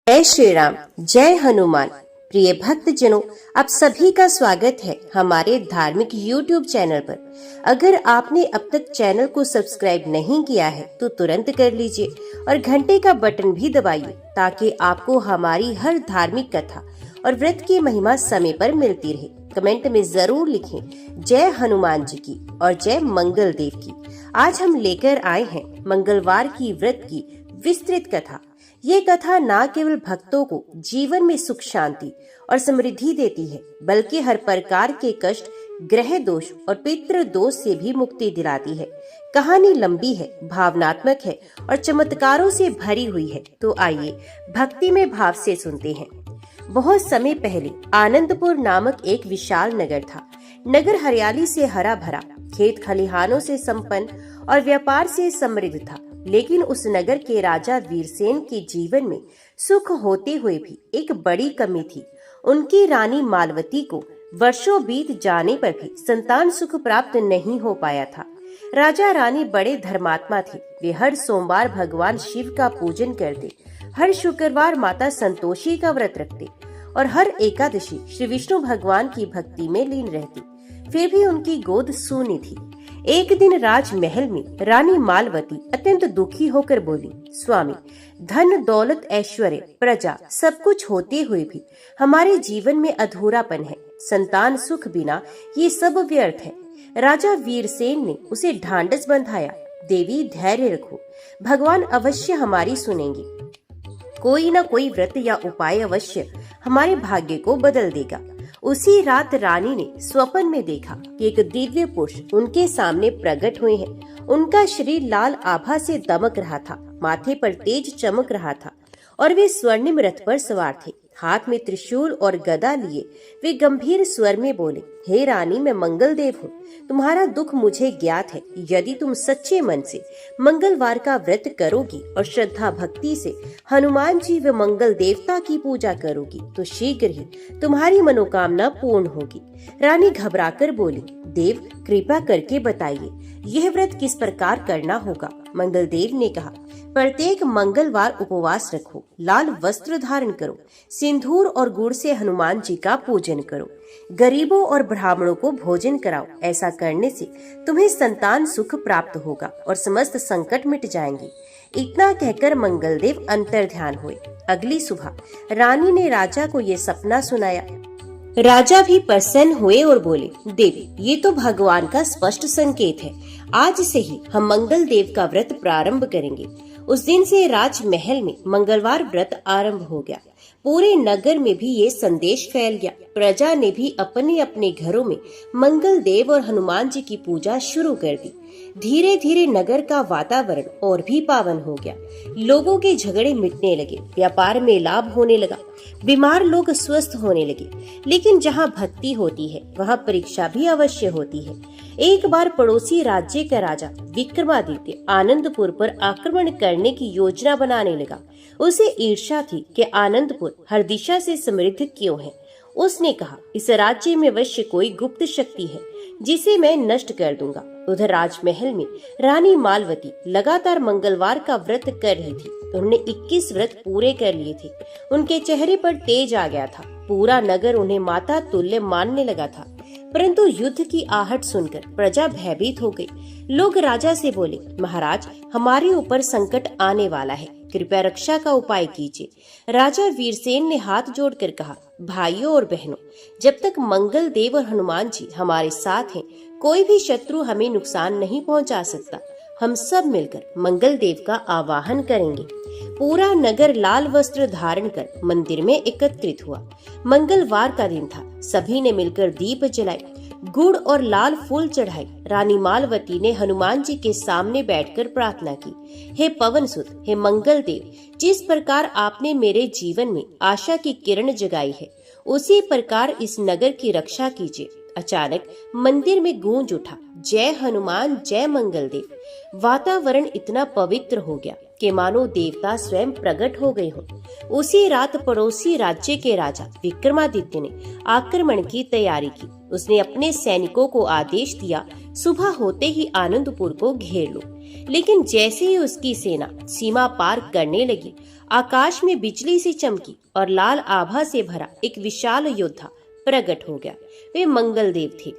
जय श्री राम, जय हनुमान। प्रिय भक्तजनों, आप सभी का स्वागत है हमारे धार्मिक YouTube चैनल पर। अगर आपने अब तक चैनल को सब्सक्राइब नहीं किया है तो तुरंत कर लीजिए और घंटे का बटन भी दबाइए ताकि आपको हमारी हर धार्मिक कथा और व्रत की महिमा समय पर मिलती रहे। कमेंट में जरूर लिखें जय हनुमान जी की और जय मंगल देव की। आज हम लेकर आए हैं मंगलवार की व्रत की विस्तृत कथा। ये कथा न केवल भक्तों को जीवन में सुख शांति और समृद्धि देती है, बल्कि हर प्रकार के कष्ट, ग्रह दोष और पितृ दोष से भी मुक्ति दिलाती है। कहानी लंबी है, भावनात्मक है और चमत्कारों से भरी हुई है। तो आइए भक्ति में भाव से सुनते हैं। बहुत समय पहले आनंदपुर नामक एक विशाल नगर था। नगर हरियाली से हरा भरा, खेत खलिहानों से संपन्न और व्यापार से समृद्ध था। लेकिन उस नगर के राजा वीरसेन के जीवन में सुख होते हुए भी एक बड़ी कमी थी। उनकी रानी मालवती को वर्षों बीत जाने पर भी संतान सुख प्राप्त नहीं हो पाया था। राजा रानी बड़े धर्मात्मा थे। वे हर सोमवार भगवान शिव का पूजन करते, हर शुक्रवार माता संतोषी का व्रत रखते और हर एकादशी श्री विष्णु भगवान की भक्ति में लीन रहती। फिर भी उनकी गोद सूनी थी। एक दिन राजमहल में रानी मालवती अत्यंत दुखी होकर बोली, स्वामी, धन दौलत ऐश्वर्य प्रजा सब कुछ होते हुए भी हमारे जीवन में अधूरापन है। संतान सुख बिना ये सब व्यर्थ है। राजा वीरसेन ने उसे ढांढस बंधाया, देवी धैर्य रखो, भगवान अवश्य हमारी सुनेंगे। कोई न कोई व्रत या उपाय अवश्य हमारे भाग्य को बदल देगा। उसी रात रानी ने स्वप्न में देखा कि एक दिव्य पुरुष उनके सामने प्रकट हुए हैं। उनका शरीर लाल आभा से दमक रहा था, माथे पर तेज चमक रहा था और वे स्वर्णिम रथ पर सवार थे। हाथ में त्रिशूल और गदा लिए वे गंभीर स्वर में बोले, हे रानी, मैं मंगल देव हूँ। तुम्हारा दुख मुझे ज्ञात है। यदि तुम सच्चे मन से मंगलवार का व्रत करोगी और श्रद्धा भक्ति से हनुमान जी व मंगल देवता की पूजा करोगी तो शीघ्र ही तुम्हारी मनोकामना पूर्ण होगी। रानी घबराकर बोली, देव कृपा करके बताइए यह व्रत किस प्रकार करना होगा। मंगल देव ने कहा, प्रत्येक मंगलवार उपवास रखो, लाल वस्त्र धारण करो, सिंदूर और गुड़ से हनुमान जी का पूजन करो, गरीबों और ब्राह्मणों को भोजन कराओ। ऐसा करने से तुम्हें संतान सुख प्राप्त होगा और समस्त संकट मिट जाएंगे। इतना कहकर मंगलदेव अंतर ध्यान हुए। अगली सुबह रानी ने राजा को ये सपना सुनाया। राजा भी प्रसन्न हुए और बोले, देवी, ये तो भगवान का स्पष्ट संकेत है। आज से ही हम मंगल देव का व्रत प्रारंभ करेंगे। उस दिन से राजमहल में मंगलवार व्रत आरंभ हो गया। पूरे नगर में भी ये संदेश फैल गया। प्रजा ने भी अपने अपने घरों में मंगल देव और हनुमान जी की पूजा शुरू कर दी। धीरे धीरे नगर का वातावरण और भी पावन हो गया। लोगों के झगड़े मिटने लगे, व्यापार में लाभ होने लगा, बीमार लोग स्वस्थ होने लगे। लेकिन जहाँ भक्ति होती है वहाँ परीक्षा भी अवश्य होती है। एक बार पड़ोसी राज्य का राजा विक्रमादित्य आनंदपुर पर आक्रमण करने की योजना बनाने लगा। उसे ईर्ष्या थी कि आनंदपुर हर दिशा से समृद्ध क्यों है। उसने कहा, इस राज्य में अवश्य कोई गुप्त शक्ति है जिसे मैं नष्ट कर दूंगा। उधर राजमहल में रानी मालवती लगातार मंगलवार का व्रत कर रही थी। उन्होंने 21 व्रत पूरे कर लिए थे। उनके चेहरे पर तेज आ गया था। पूरा नगर उन्हें माता तुल्य मानने लगा था। परंतु युद्ध की आहट सुनकर प्रजा भयभीत हो गई। लोग राजा से बोले, महाराज, हमारे ऊपर संकट आने वाला है, कृपया रक्षा का उपाय कीजिए। राजा वीरसेन ने हाथ जोड़कर कहा, भाइयों और बहनों, जब तक मंगल देव और हनुमान जी हमारे साथ हैं, कोई भी शत्रु हमें नुकसान नहीं पहुंचा सकता। हम सब मिलकर मंगल देव का आवाहन करेंगे। पूरा नगर लाल वस्त्र धारण कर मंदिर में एकत्रित हुआ। मंगलवार का दिन था। सभी ने मिलकर दीप जलाए, गुड़ और लाल फूल चढ़ाए। रानी मालवती ने हनुमान जी के सामने बैठकर प्रार्थना की, हे पवन सुत, हे मंगल देव, जिस प्रकार आपने मेरे जीवन में आशा की किरण जगाई है, उसी प्रकार इस नगर की रक्षा कीजिए। अचानक मंदिर में गूंज उठा, जय हनुमान, जय मंगल देव। वातावरण इतना पवित्र हो गया कि मानो देवता स्वयं प्रकट हो गए हों। उसी रात पड़ोसी राज्य के राजा विक्रमादित्य ने आक्रमण की तैयारी की। उसने अपने सैनिकों को आदेश दिया सुबह होते ही आनंदपुर को घेर लो। लेकिन जैसे ही उसकी सेना सीमा पार करने लगी, आकाश में बिजली सी चमकी और लाल आभा से भरा एक विशाल योद्धा प्रकट हो गया। वे मंगलदेव थे।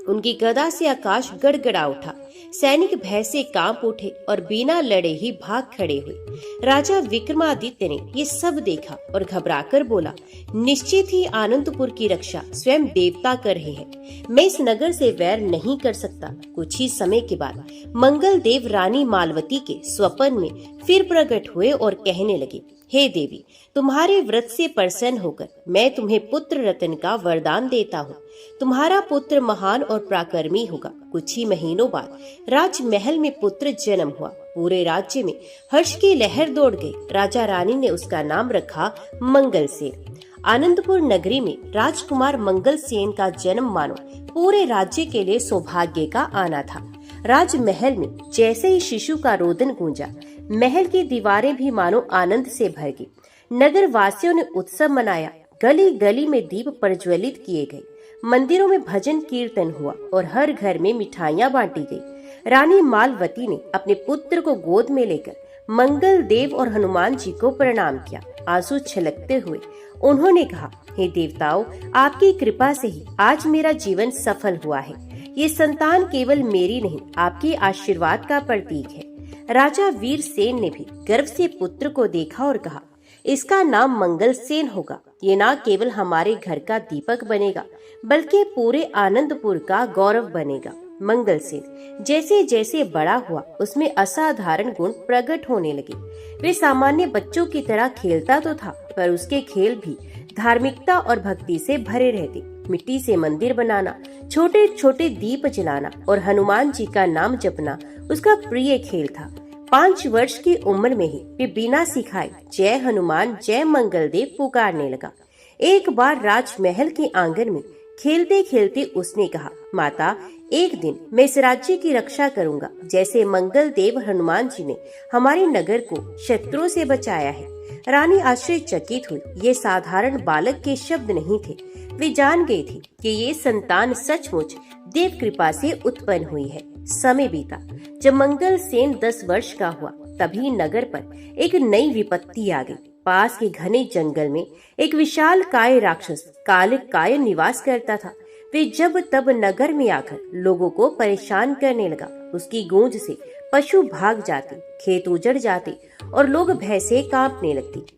उनकी गदा से आकाश गड़गड़ा उठा। सैनिक भय से कांप उठे और बिना लड़े ही भाग खड़े हुए। राजा विक्रमादित्य ने ये सब देखा और घबराकर बोला, निश्चित ही आनंदपुर की रक्षा स्वयं देवता कर रहे हैं। मैं इस नगर से वैर नहीं कर सकता। कुछ ही समय के बाद मंगलदेव रानी मालवती के स्वप्न में फिर प्रकट हुए और कहने लगे, हे देवी, तुम्हारे व्रत से प्रसन्न होकर मैं तुम्हें पुत्र रत्न का वरदान देता हूँ। तुम्हारा पुत्र महान और पराक्रमी होगा। कुछ ही महीनों बाद राजमहल में पुत्र जन्म हुआ। पूरे राज्य में हर्ष की लहर दौड़ गई। राजा रानी ने उसका नाम रखा मंगलसेन। आनंदपुर नगरी में राजकुमार मंगलसेन का जन्म मानो पूरे राज्य के लिए सौभाग्य का आना था। राजमहल में जैसे ही शिशु का रोदन गूंजा, महल की दीवारें भी मानो आनंद से भर गई। नगर वासियों ने उत्सव मनाया। गली गली में दीप प्रज्वलित किए गए। मंदिरों में भजन कीर्तन हुआ और हर घर में मिठाइयां बांटी गई। रानी मालवती ने अपने पुत्र को गोद में लेकर मंगल देव और हनुमान जी को प्रणाम किया। आंसू छलकते हुए उन्होंने कहा, हे देवताओं, आपकी कृपा से ही आज मेरा जीवन सफल हुआ है। ये संतान केवल मेरी नहीं, आपके आशीर्वाद का प्रतीक है। राजा वीरसेन ने भी गर्व से पुत्र को देखा और कहा, इसका नाम मंगलसेन होगा। ये न केवल हमारे घर का दीपक बनेगा, बल्कि पूरे आनंदपुर का गौरव बनेगा। मंगलसेन जैसे जैसे बड़ा हुआ, उसमें असाधारण गुण प्रकट होने लगे। वे सामान्य बच्चों की तरह खेलता तो था, पर उसके खेल भी धार्मिकता और भक्ति से भरे रहते। मिट्टी से मंदिर बनाना, छोटे छोटे दीप जलाना और हनुमान जी का नाम जपना उसका प्रिय खेल था। 5 वर्ष की उम्र में ही वे बिना सिखाए जय हनुमान जय मंगलदेव पुकारने लगा। एक बार राजमहल के आंगन में खेलते खेलते उसने कहा, माता, एक दिन मैं इस राज्य की रक्षा करूंगा, जैसे मंगलदेव हनुमान जी ने हमारे नगर को शत्रुओं से बचाया है। रानी आश्चर्यचकित हुई। ये साधारण बालक के शब्द नहीं थे। वे जान गए थे कि ये संतान सचमुच देव कृपा से उत्पन्न हुई है। समय बीता। जब मंगलसेन 10 वर्ष का हुआ, तभी नगर पर एक नई विपत्ति आ गई। पास के घने जंगल में एक विशाल काय राक्षस कालकाय निवास करता था। वे जब तब नगर में आकर लोगों को परेशान करने लगा। उसकी गूंज से पशु भाग जाते, खेत उजड़ जाते और लोग भय से कांपने लगते।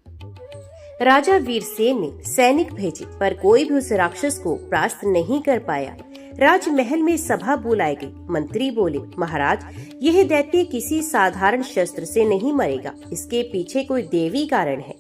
राजा वीरसेन ने सैनिक भेजे, पर कोई भी उस राक्षस को परास्त नहीं कर पाया। राजमहल में सभा बुलाई गई। मंत्री बोले, महाराज, यह दैत्य किसी साधारण शस्त्र से नहीं मरेगा, इसके पीछे कोई देवी कारण है।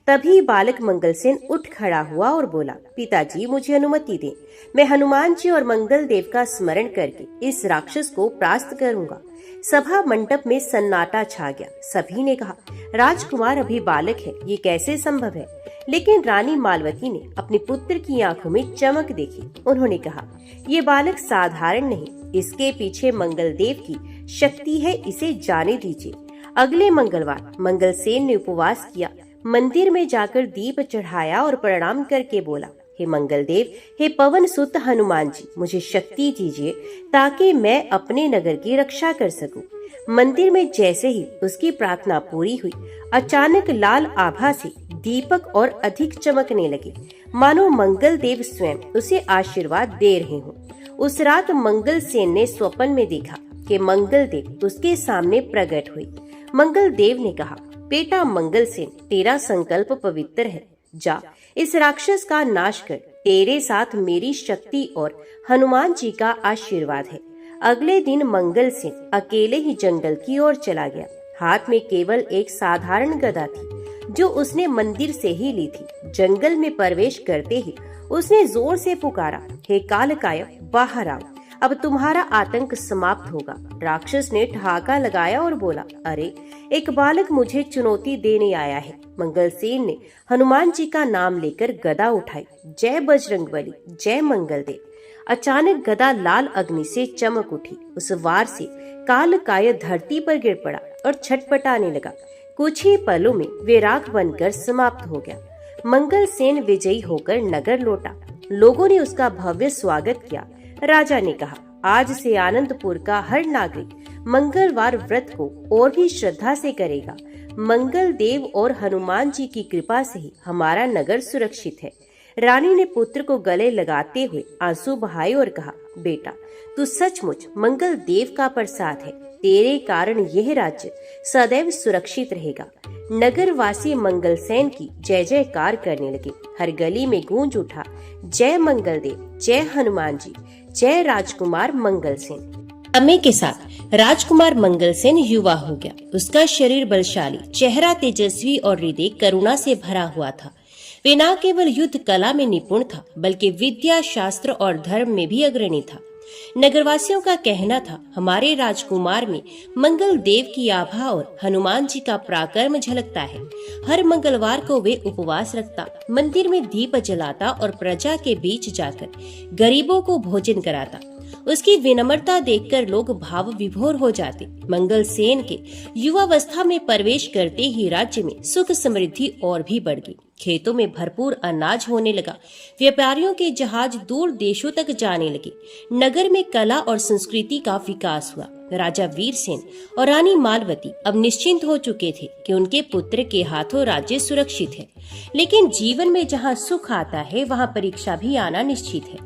तभी बालक मंगलसेन उठ खड़ा हुआ और बोला, पिताजी, मुझे अनुमति दें। मैं हनुमान जी और मंगल देव का स्मरण करके इस राक्षस को परास्त करूंगा। सभा मंडप में सन्नाटा छा गया। सभी ने कहा, राजकुमार अभी बालक है, ये कैसे संभव है? लेकिन रानी मालवती ने अपने पुत्र की आंखों में चमक देखी। उन्होंने कहा, ये बालक साधारण नहीं, इसके पीछे मंगलदेव की शक्ति है, इसे जाने दीजिए। अगले मंगलवार मंगलसेन ने उपवास किया। मंदिर में जाकर दीप चढ़ाया और प्रणाम करके बोला, हे मंगलदेव, हे पवन सुत हनुमान जी, मुझे शक्ति दीजिए ताकि मैं अपने नगर की रक्षा कर सकूं। मंदिर में जैसे ही उसकी प्रार्थना पूरी हुई, अचानक लाल आभा से दीपक और अधिक चमकने लगे, मानो मंगलदेव स्वयं उसे आशीर्वाद दे रहे हों। उस रात मंगलसेन ने स्वप्न में देखा कि मंगलदेव उसके सामने प्रकट हुए। मंगलदेव ने कहा, बेटा मंगलसेन, तेरा संकल्प पवित्र है। जा, इस राक्षस का नाश कर। तेरे साथ मेरी शक्ति और हनुमान जी का आशीर्वाद है। अगले दिन मंगलसेन अकेले ही जंगल की ओर चला गया। हाथ में केवल एक साधारण गदा थी, जो उसने मंदिर से ही ली थी। जंगल में प्रवेश करते ही उसने जोर से पुकारा, हे कालकाय, बाहर आओ, अब तुम्हारा आतंक समाप्त होगा। राक्षस ने ठहाका लगाया और बोला, अरे, एक बालक मुझे चुनौती देने आया है। मंगलसेन ने हनुमान जी का नाम लेकर गदा उठाई। जय बजरंगबली, जय मंगलदेव। अचानक गदा लाल अग्नि से चमक उठी। उस वार से कालकाय धरती पर गिर पड़ा और छटपटाने लगा। कुछ ही पलों में वे राख बनकर समाप्त हो गया। मंगलसेन विजयी होकर नगर लौटा। लोगों ने उसका भव्य स्वागत किया। राजा ने कहा, आज से आनंदपुर का हर नागरिक मंगलवार व्रत को और भी श्रद्धा से करेगा। मंगल देव और हनुमान जी की कृपा से ही हमारा नगर सुरक्षित है। रानी ने पुत्र को गले लगाते हुए आंसू बहाए और कहा, बेटा तू सचमुच मंगल देव का प्रसाद है। तेरे कारण यह राज्य सदैव सुरक्षित रहेगा। नगर वासी मंगल सेन की जय जयकार करने लगे। हर गली में गूंज उठा, जय मंगल देव, जय हनुमान जी, जय राजकुमार मंगल सेन। समय के साथ राजकुमार मंगल सेन युवा हो गया। उसका शरीर बलशाली, चेहरा तेजस्वी और हृदय करुणा से भरा हुआ था। वे न केवल युद्ध कला में निपुण था, बल्कि विद्या, शास्त्र और धर्म में भी अग्रणी था। नगरवासियों का कहना था, हमारे राजकुमार में मंगल देव की आभा और हनुमान जी का पराक्रम झलकता है। हर मंगलवार को वे उपवास रखता, मंदिर में दीप जलाता और प्रजा के बीच जाकर गरीबों को भोजन कराता। उसकी विनम्रता देखकर लोग भाव विभोर हो जाते। मंगल सेन के युवावस्था में प्रवेश करते ही राज्य में सुख समृद्धि और भी बढ़ गई। खेतों में भरपूर अनाज होने लगा। व्यापारियों के जहाज दूर देशों तक जाने लगे। नगर में कला और संस्कृति का विकास हुआ। राजा वीरसेन और रानी मालवती अब निश्चिंत हो चुके थे कि उनके पुत्र के हाथों राज्य सुरक्षित है। लेकिन जीवन में जहाँ सुख आता है, वहाँ परीक्षा भी आना निश्चित है।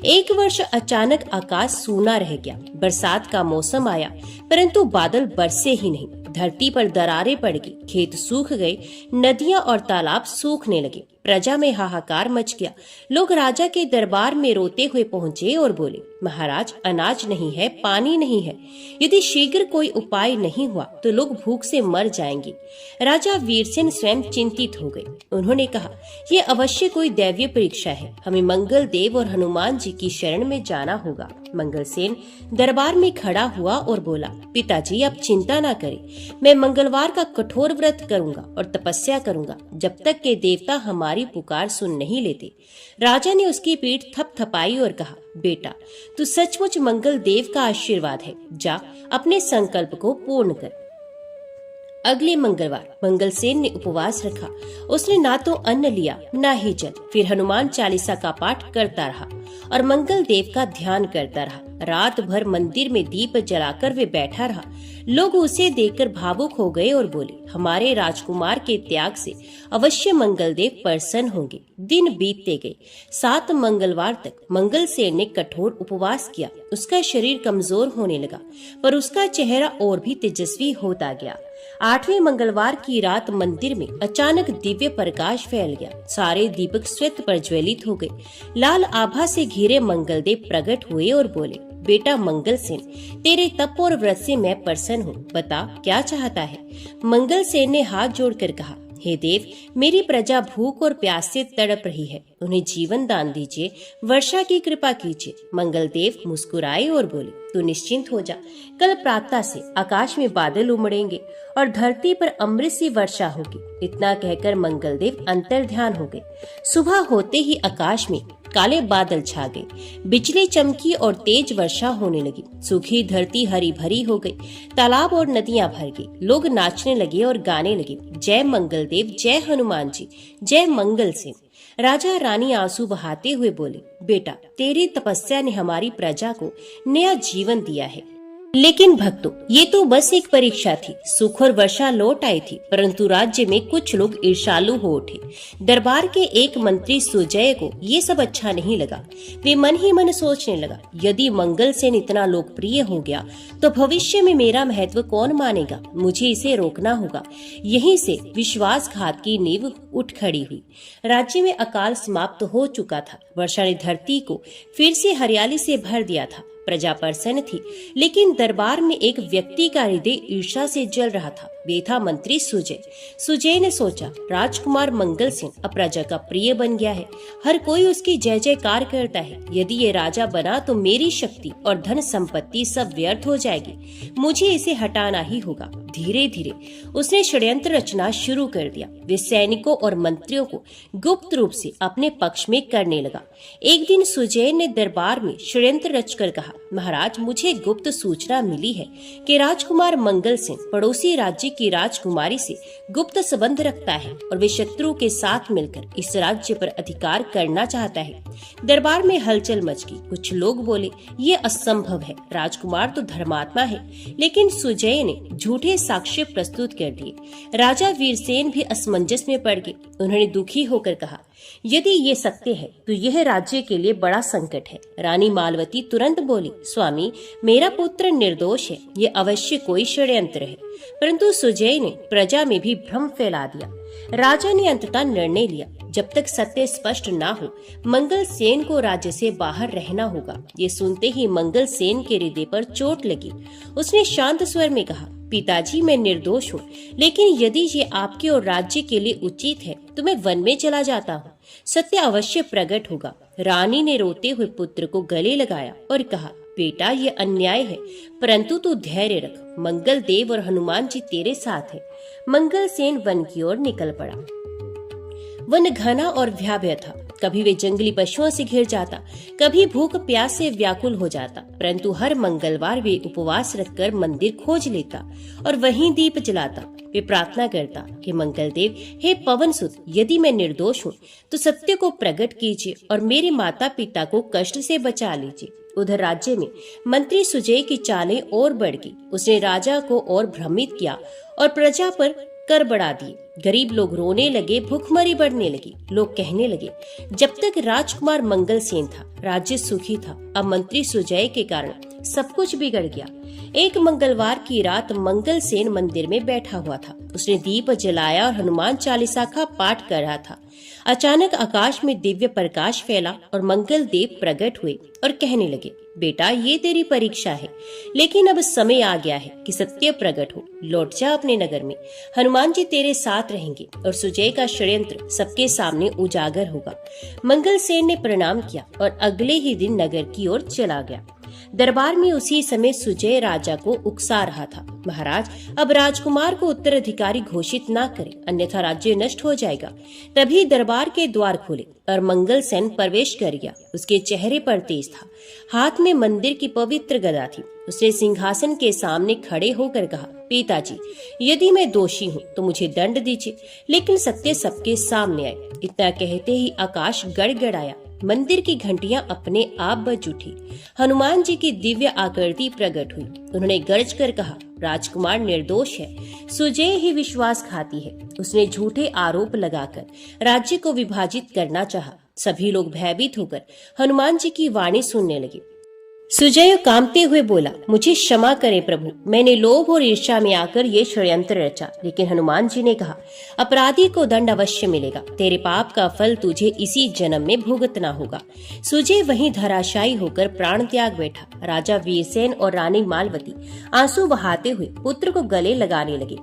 एक वर्ष अचानक आकाश सूना रह गया। बरसात का मौसम आया, परंतु बादल बरसे ही नहीं। धरती पर दरारें पड़ गई, खेत सूख गए, नदियां और तालाब सूखने लगे। प्रजा में हाहाकार मच गया। लोग राजा के दरबार में रोते हुए पहुंचे और बोले, महाराज अनाज नहीं है, पानी नहीं है। यदि शीघ्र कोई उपाय नहीं हुआ तो लोग भूख से मर जाएंगे। राजा वीरसेन स्वयं चिंतित हो गए। उन्होंने कहा, ये अवश्य कोई दैवीय परीक्षा है। हमें मंगल देव और हनुमान जी की शरण में जाना होगा। मंगल सेन दरबार में खड़ा हुआ और बोला, पिताजी आप चिंता न करें। मैं मंगलवार का कठोर व्रत करूंगा और तपस्या करूंगा, जब तक के देवता हमारी पुकार सुन नहीं लेते। राजा ने उसकी पीठ थपथपाई और कहा, बेटा तू सचमुच मंगल देव का आशीर्वाद है। जा अपने संकल्प को पूर्ण कर। अगले मंगलवार मंगल सेन ने उपवास रखा। उसने ना तो अन्न लिया, ना ही जल। फिर हनुमान चालीसा का पाठ करता रहा और मंगल देव का ध्यान करता रहा। रात भर मंदिर में दीप जलाकर वे बैठा रहा। लोग उसे देखकर भावुक हो गए और बोले, हमारे राजकुमार के त्याग से अवश्य मंगल देव प्रसन्न होंगे। दिन बीतते गए। 7 मंगलवार तक मंगल सेन ने कठोर उपवास किया। उसका शरीर कमजोर होने लगा, पर उसका चेहरा और भी तेजस्वी होता गया। 8वें मंगलवार की रात मंदिर में अचानक दिव्य प्रकाश फैल गया। सारे दीपक श्वेत प्रज्वलित हो गए। लाल आभा से घिरे मंगल देव प्रकट हुए और बोले, बेटा मंगल सेन, तेरे तप और व्रत से मैं प्रसन्न हूँ। बता क्या चाहता है। मंगल सेन ने हाथ जोड़कर कहा, हे देव, मेरी प्रजा भूख और प्यास से तड़प रही है। उन्हें जीवन दान दीजिए, वर्षा की कृपा कीजिए। मंगल देव मुस्कुराए और बोले, तू निश्चिंत हो जा। कल प्रातः से आकाश में बादल उमड़ेंगे और धरती पर अमृत सी वर्षा होगी। इतना कहकर मंगल देव अंतर्ध्यान हो गए। सुबह होते ही आकाश में काले बादल छा गए। बिजली चमकी और तेज वर्षा होने लगी। सूखी धरती हरी भरी हो गई। तालाब और नदियां भर गई। लोग नाचने लगे और गाने लगे, जय मंगल देव, जय हनुमान जी, जय मंगल सेन। राजा रानी आंसू बहाते हुए बोले, बेटा तेरी तपस्या ने हमारी प्रजा को नया जीवन दिया है। लेकिन भक्तों, ये तो बस एक परीक्षा थी। सुख और वर्षा लौट आई थी, परंतु राज्य में कुछ लोग ईर्ष्यालु हो उठे। दरबार के एक मंत्री सुजय को ये सब अच्छा नहीं लगा। वे मन ही मन सोचने लगा, यदि मंगल सेन इतना लोकप्रिय हो गया तो भविष्य में मेरा महत्व कौन मानेगा। मुझे इसे रोकना होगा। यहीं से विश्वासघात की नींव उठ खड़ी हुई। राज्य में अकाल समाप्त हो चुका था। वर्षा ने धरती को फिर से हरियाली से भर दिया था। प्रजा प्रसन्न थी, लेकिन दरबार में एक व्यक्ति का हृदय ईर्ष्या से जल रहा था। वे था मंत्री सुजय। सुजय ने सोचा, राजकुमार मंगल सेन अब प्रजा का प्रिय बन गया है। हर कोई उसकी जय जयकार करता है। यदि ये राजा बना तो मेरी शक्ति और धन संपत्ति सब व्यर्थ हो जाएगी। मुझे इसे हटाना ही होगा। धीरे धीरे उसने षड्यंत्र रचना शुरू कर दिया। वे सैनिकों और मंत्रियों को गुप्त रूप से अपने पक्ष में करने लगा। एक दिन सुजय ने दरबार में षड्यंत्र रचकर कहा, महाराज, मुझे गुप्त सूचना मिली है कि राजकुमार मंगल सेन पड़ोसी राज्य की राजकुमारी से गुप्त संबंध रखता है और वे शत्रु के साथ मिलकर इस राज्य पर अधिकार करना चाहता है। दरबार में हलचल मच गई। कुछ लोग बोले, ये असंभव है, राजकुमार तो धर्मात्मा है। लेकिन सुजय ने झूठे साक्ष्य प्रस्तुत कर दिए। राजा वीरसेन भी असमंजस में पड़ गए। उन्होंने दुखी होकर कहा, यदि ये सत्य है तो यह राज्य के लिए बड़ा संकट है। रानी मालवती तुरंत बोली, स्वामी, मेरा पुत्र निर्दोष है, ये अवश्य कोई षड्यंत्र है। परंतु सुजय ने प्रजा में भी भ्रम फैला दिया। राजा ने अंततः निर्णय लिया, जब तक सत्य स्पष्ट ना हो मंगल सेन को राज्य से बाहर रहना होगा। ये सुनते ही मंगल सेन के हृदय पर चोट लगी। उसने शांत स्वर में कहा, पिताजी, मैं निर्दोष हूँ, लेकिन यदि ये आपके और राज्य के लिए उचित है तो मैं वन में चला जाता हूँ। सत्य अवश्य प्रकट होगा। रानी ने रोते हुए पुत्र को गले लगाया और कहा, बेटा, ये अन्याय है, परंतु तू धैर्य रख। मंगल देव और हनुमान जी तेरे साथ है। मंगल सेन वन की ओर निकल पड़ा। वन घना और भयावह था। कभी वे जंगली पशुओं से घिर जाता, कभी भूख प्यास से व्याकुल हो जाता, परंतु हर मंगलवार वे उपवास रखकर मंदिर खोज लेता और वहीं दीप जलाता। वे प्रार्थना करता कि मंगल देव, हे पवन सुत, यदि मैं निर्दोष हूँ तो सत्य को प्रकट कीजिए और मेरे माता पिता को कष्ट से बचा लीजिए। उधर राज्य में मंत्री सुजय की चालें और बढ़ गई। उसने राजा को और भ्रमित किया और प्रजा पर कर बढ़ा दिए। गरीब लोग रोने लगे, भूखमरी बढ़ने लगी। लोग कहने लगे, जब तक राजकुमार मंगल सेन था राज्य सुखी था, अब मंत्री सुजय के कारण सब कुछ बिगड़ गया। एक मंगलवार की रात मंगल सेन मंदिर में बैठा हुआ था। उसने दीप जलाया और हनुमान चालीसा का पाठ कर रहा था। अचानक आकाश में दिव्य प्रकाश फैला और मंगल देव प्रकट हुए और कहने लगे, बेटा, ये तेरी परीक्षा है, लेकिन अब समय आ गया है कि सत्य प्रकट हो। लौट जा अपने नगर में, हनुमान जी तेरे साथ रहेंगे और सुजय का षड्यंत्र सबके सामने उजागर होगा। मंगल सेन ने प्रणाम किया और अगले ही दिन नगर की ओर चला गया। दरबार में उसी समय सुजय राजा को उकसा रहा था, महाराज, अब राजकुमार को उत्तराधिकारी घोषित न करें, अन्यथा राज्य नष्ट हो जाएगा। तभी दरबार के द्वार खुले और मंगल सेन प्रवेश कर गया। उसके चेहरे पर तेज था, हाथ में मंदिर की पवित्र गदा थी। उसने सिंहासन के सामने खड़े होकर कहा, पिताजी, यदि मैं दोषी हूँ तो मुझे दंड दीजिए, लेकिन सत्य सबके सामने आए। इतना कहते ही आकाश गड़गड़ाया। मंदिर की घंटियां अपने आप बज उठी। हनुमान जी की दिव्य आकृति प्रकट हुई। उन्होंने गरज कर कहा, राजकुमार निर्दोष है, सुजय ही विश्वासघाती है। उसने झूठे आरोप लगाकर राज्य को विभाजित करना चाहा। सभी लोग भयभीत होकर हनुमान जी की वाणी सुनने लगे। सुजय कांपते हुए बोला, मुझे क्षमा करें प्रभु, मैंने लोभ और ईर्ष्या में आकर ये षड्यंत्र रचा। लेकिन हनुमान जी ने कहा, अपराधी को दंड अवश्य मिलेगा, तेरे पाप का फल तुझे इसी जन्म में भुगतना होगा। सुजय वहीं धराशायी होकर प्राण त्याग बैठा। राजा वीरसेन और रानी मालवती आंसू बहाते हुए पुत्र को गले लगाने लगे।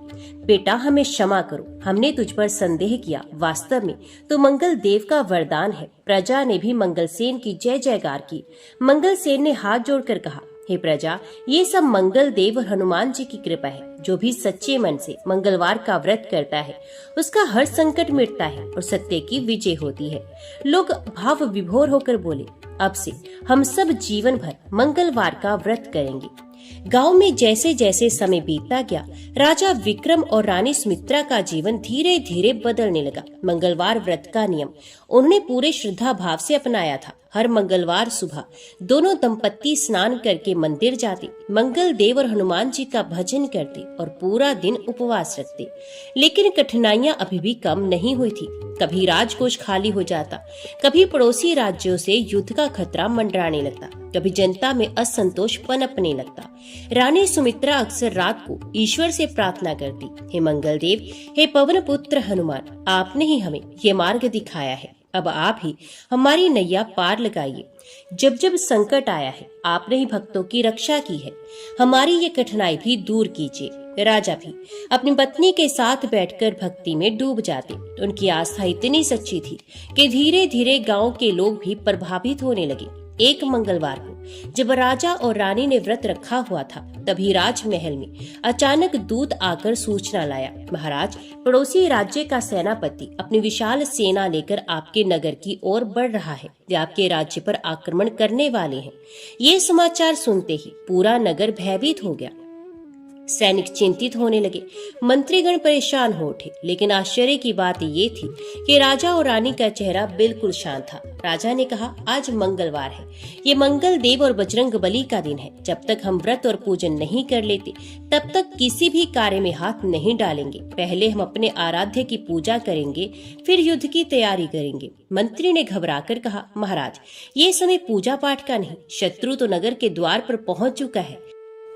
बेटा, हमें क्षमा करो, हमने तुझ पर संदेह किया। वास्तव में तो मंगल देव का वरदान है। प्रजा ने भी मंगल सेन की जय जयकार की। मंगल सेन ने हाथ जोड़कर कहा, हे प्रजा, ये सब मंगल देव और हनुमान जी की कृपा है। जो भी सच्चे मन से मंगलवार का व्रत करता है उसका हर संकट मिटता है और सत्य की विजय होती है। लोग भाव विभोर होकर बोले, अब से हम सब जीवन भर मंगलवार का व्रत करेंगे। गांव में जैसे जैसे समय बीतता गया, राजा विक्रम और रानी सुमित्रा का जीवन धीरे धीरे बदलने लगा। मंगलवार व्रत का नियम उन्होंने पूरे श्रद्धा भाव से अपनाया था। हर मंगलवार सुबह दोनों दंपत्ति स्नान करके मंदिर जाते, मंगल देव और हनुमान जी का भजन करते और पूरा दिन उपवास रखते। लेकिन कठिनाइयां अभी भी कम नहीं हुई थी। कभी राजकोष खाली हो जाता, कभी पड़ोसी राज्यों से युद्ध का खतरा मंडराने लगता, कभी जनता में असंतोष पनपने लगता। रानी सुमित्रा अक्सर रात को ईश्वर से प्रार्थना करती, हे मंगल देव, हे पवन पुत्र हनुमान, आपने ही हमें ये मार्ग दिखाया है, अब आप ही हमारी नैया पार लगाइए। जब जब संकट आया है, आपने ही भक्तों की रक्षा की है, हमारी ये कठिनाई भी दूर कीजिए। राजा भी अपनी पत्नी के साथ बैठकर भक्ति में डूब जाते। उनकी आस्था इतनी सच्ची थी कि धीरे धीरे गांव के लोग भी प्रभावित होने लगे। एक मंगलवार को जब राजा और रानी ने व्रत रखा हुआ था, तभी राजमहल में अचानक दूत आकर सूचना लाया, महाराज, पड़ोसी राज्य का सेनापति अपनी विशाल सेना लेकर आपके नगर की ओर बढ़ रहा है। वे आपके राज्य पर आक्रमण करने वाले हैं। ये समाचार सुनते ही पूरा नगर भयभीत हो गया। सैनिक चिंतित होने लगे, मंत्रीगण परेशान हो उठे। लेकिन आश्चर्य की बात ये थी कि राजा और रानी का चेहरा बिल्कुल शांत था। राजा ने कहा, आज मंगलवार है, ये मंगल देव और बजरंग बली का दिन है। जब तक हम व्रत और पूजन नहीं कर लेते, तब तक किसी भी कार्य में हाथ नहीं डालेंगे। पहले हम अपने आराध्य की पूजा करेंगे, फिर युद्ध की तैयारी करेंगे। मंत्री ने घबराकर कहा, महाराज, ये समय पूजा पाठ का नहीं, शत्रु तो नगर के द्वार पर पहुंच चुका है।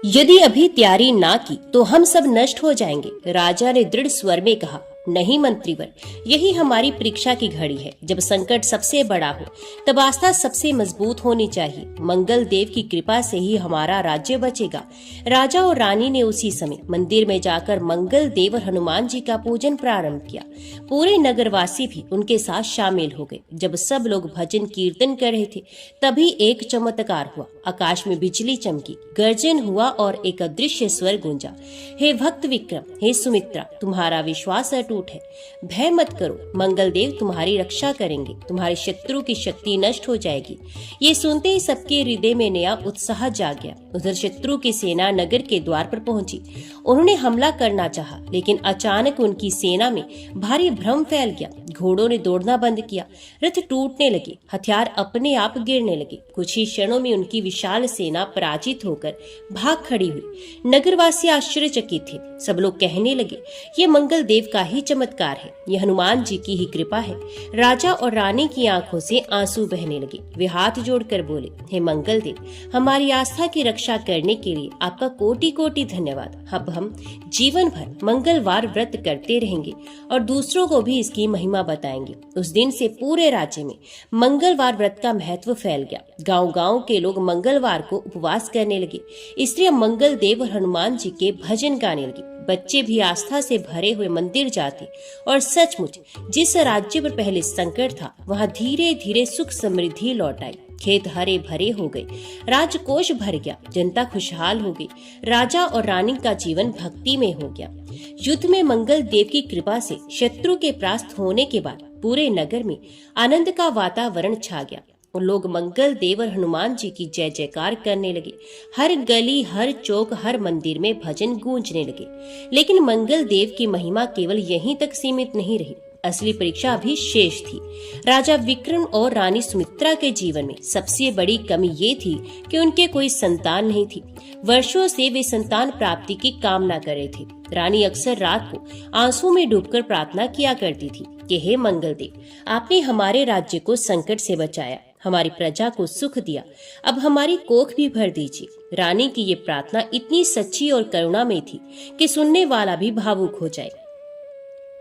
यदि अभी तैयारी ना की तो हम सब नष्ट हो जाएंगे। राजा ने दृढ़ स्वर में कहा, नहीं मंत्रीवर, यही हमारी परीक्षा की घड़ी है। जब संकट सबसे बड़ा हो, तब आस्था सबसे मजबूत होनी चाहिए। मंगल देव की कृपा से ही हमारा राज्य बचेगा। राजा और रानी ने उसी समय मंदिर में जाकर मंगल देव और हनुमान जी का पूजन प्रारंभ किया। पूरे नगरवासी भी उनके साथ शामिल हो गए। जब सब लोग भजन कीर्तन कर रहे थे, तभी एक चमत्कार हुआ। आकाश में बिजली चमकी, गर्जन हुआ और एक अदृश्य स्वर गूंजा, हे भक्त विक्रम, हे सुमित्रा, तुम्हारा विश्वास अटूट है। भय मत करो, मंगल देव तुम्हारी रक्षा करेंगे। तुम्हारे शत्रु की शक्ति नष्ट हो जाएगी। ये सुनते ही सबके हृदय में नया उत्साह जाग गया। उधर शत्रु की सेना नगर के द्वार पर पहुंची। उन्होंने हमला करना चाहा, लेकिन अचानक उनकी सेना में भारी भ्रम फैल गया। घोड़ों ने दौड़ना बंद किया, रथ टूटने लगे, हथियार अपने आप गिरने लगे। कुछ ही क्षणों में उनकी विशाल सेना पराजित होकर भाग खड़ी हुई। नगरवासी आश्चर्यचकित थे। सब लोग कहने लगे, ये मंगल देव का ही चमत्कार है, ये हनुमान जी की ही कृपा है। राजा और रानी की आंखों से आंसू बहने लगे। वे हाथ जोड़कर बोले, हे मंगल देव, हमारी आस्था की रक्षा करने के लिए आपका कोटि कोटि धन्यवाद। अब हम जीवन भर मंगलवार व्रत करते रहेंगे और दूसरों को भी इसकी महिमा बताएंगे। उस दिन से पूरे राज्य में मंगलवार व्रत का महत्व फैल गया। गांव-गांव के लोग मंगलवार को उपवास करने लगे। स्त्रियां मंगल देव और हनुमान जी के भजन गाने लगी। बच्चे भी आस्था से भरे हुए मंदिर जाते और सचमुच जिस राज्य पर पहले संकट था, वहां धीरे धीरे सुख समृद्धि लौट आई। खेत हरे भरे हो गए, राजकोष भर गया, जनता खुशहाल हो गई। राजा और रानी का जीवन भक्ति में हो गया। युद्ध में मंगल देव की कृपा से शत्रु के परास्त होने के बाद पूरे नगर में आनंद का वातावरण छा गया और लोग मंगल देव और हनुमान जी की जय जयकार करने लगे। हर गली, हर चौक, हर मंदिर में भजन गूंजने लगे। लेकिन मंगल देव की महिमा केवल यहीं तक सीमित नहीं रही। असली परीक्षा अभी शेष थी। राजा विक्रम और रानी सुमित्रा के जीवन में सबसे बड़ी कमी ये थी कि उनके कोई संतान नहीं थी। वर्षों से वे संतान प्राप्ति की कामना कर रहे थे। रानी अक्सर रात को आंसू में डूबकर प्रार्थना किया करती थी कि हे मंगल देव, आपने हमारे राज्य को संकट से बचाया, हमारी प्रजा को सुख दिया, अब हमारी कोख भी भर दीजिए। रानी की ये प्रार्थना इतनी सच्ची और करुणामयी थी कि सुनने वाला भी भावुक हो जाए।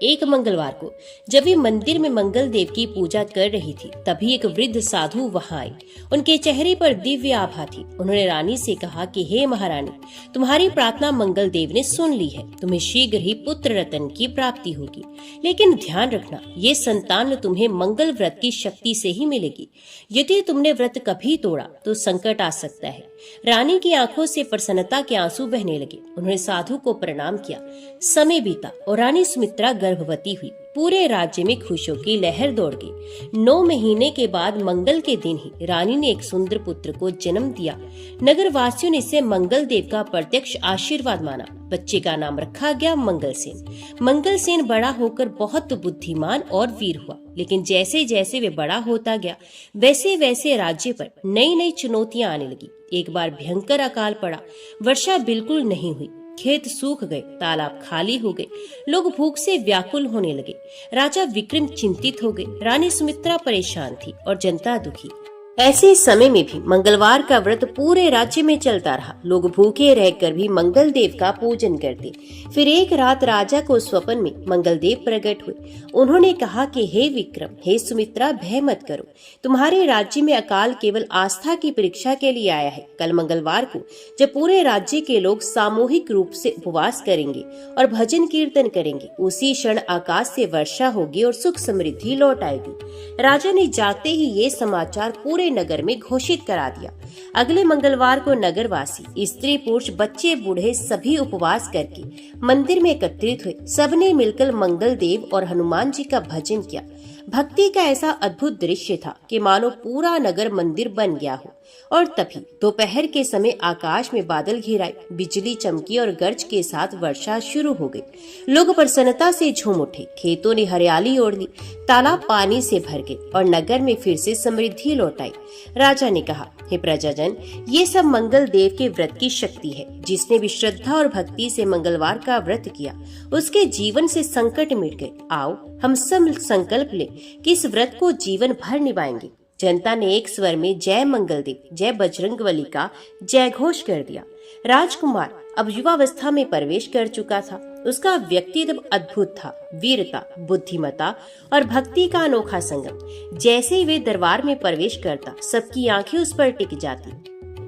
एक मंगलवार को जब वे मंदिर में मंगल देव की पूजा कर रही थी, तभी एक वृद्ध साधु वहां आए। उनके चेहरे पर दिव्य आभा थी। उन्होंने रानी से कहा कि हे महारानी, तुम्हारी प्रार्थना मंगल देव ने सुन ली है। तुम्हें शीघ्र ही पुत्र रत्न की प्राप्ति होगी। लेकिन ध्यान रखना, ये संतान तुम्हें मंगल व्रत की शक्ति से ही मिलेगी। यदि तुमने व्रत कभी तोड़ा तो संकट आ सकता है। रानी की आंखों से प्रसन्नता के आंसू बहने लगे। उन्होंने साधु को प्रणाम किया। समय बीता और रानी सुमित्रा गर्भवती हुई। पूरे राज्य में खुशियों की लहर दौड़ गई। 9 महीने के बाद मंगल के दिन ही रानी ने एक सुंदर पुत्र को जन्म दिया। नगर वासियों ने इसे मंगल देव का प्रत्यक्ष आशीर्वाद माना। बच्चे का नाम रखा गया मंगलसेन। मंगलसेन बड़ा होकर बहुत बुद्धिमान और वीर हुआ। लेकिन जैसे जैसे वे बड़ा होता गया, वैसे वैसे राज्य पर नई नई चुनौतियां आने लगी। एक बार भयंकर अकाल पड़ा। वर्षा बिल्कुल नहीं हुई। खेत सूख गए, तालाब खाली हो गए, लोग भूख से व्याकुल होने लगे। राजा विक्रम चिंतित हो गए, रानी सुमित्रा परेशान थी और जनता दुखी। ऐसे समय में भी मंगलवार का व्रत पूरे राज्य में चलता रहा। लोग भूखे रहकर भी मंगल देव का पूजन करते। फिर एक रात राजा को स्वप्न में मंगल देव प्रकट हुए। उन्होंने कहा कि हे विक्रम, हे सुमित्रा, भय मत करो। तुम्हारे राज्य में अकाल केवल आस्था की परीक्षा के लिए आया है। कल मंगलवार को जब पूरे राज्य के लोग सामूहिक रूप से उपवास करेंगे और भजन कीर्तन करेंगे, उसी क्षण आकाश से वर्षा होगी और सुख समृद्धि लौट आएगी। राजा ने जाते ही ये समाचार पूरे पूरे नगर में घोषित करा दिया। अगले मंगलवार को नगरवासी, स्त्री पुरुष, बच्चे बूढ़े सभी उपवास करके मंदिर में एकत्रित हुए। सबने मिलकर मंगल देव और हनुमान जी का भजन किया। भक्ति का ऐसा अद्भुत दृश्य था कि मानो पूरा नगर मंदिर बन गया हो। और तभी दोपहर के समय आकाश में बादल घिर आए, बिजली चमकी और गर्ज के साथ वर्षा शुरू हो गई। लोग प्रसन्नता से झूम उठे, खेतों ने हरियाली ओढ़ ली, तालाब पानी से भर गए और नगर में फिर से समृद्धि लौट आई। राजा ने कहा, हे प्रजाजन, ये सब मंगल देव के व्रत की शक्ति है। जिसने भी श्रद्धा और भक्ति से मंगलवार का व्रत किया, उसके जीवन से संकट मिट गए। आओ हम सब संकल्प ले कि इस व्रत को जीवन भर निभाएंगे। जनता ने एक स्वर में जय मंगल देव, जय बजरंगबली का जय घोष कर दिया। राजकुमार अब युवावस्था में प्रवेश कर चुका था। उसका व्यक्तित्व अद्भुत था, वीरता, बुद्धिमत्ता और भक्ति का अनोखा संगम। जैसे ही वे दरबार में प्रवेश करता, सबकी आंखें उस पर टिक जाती।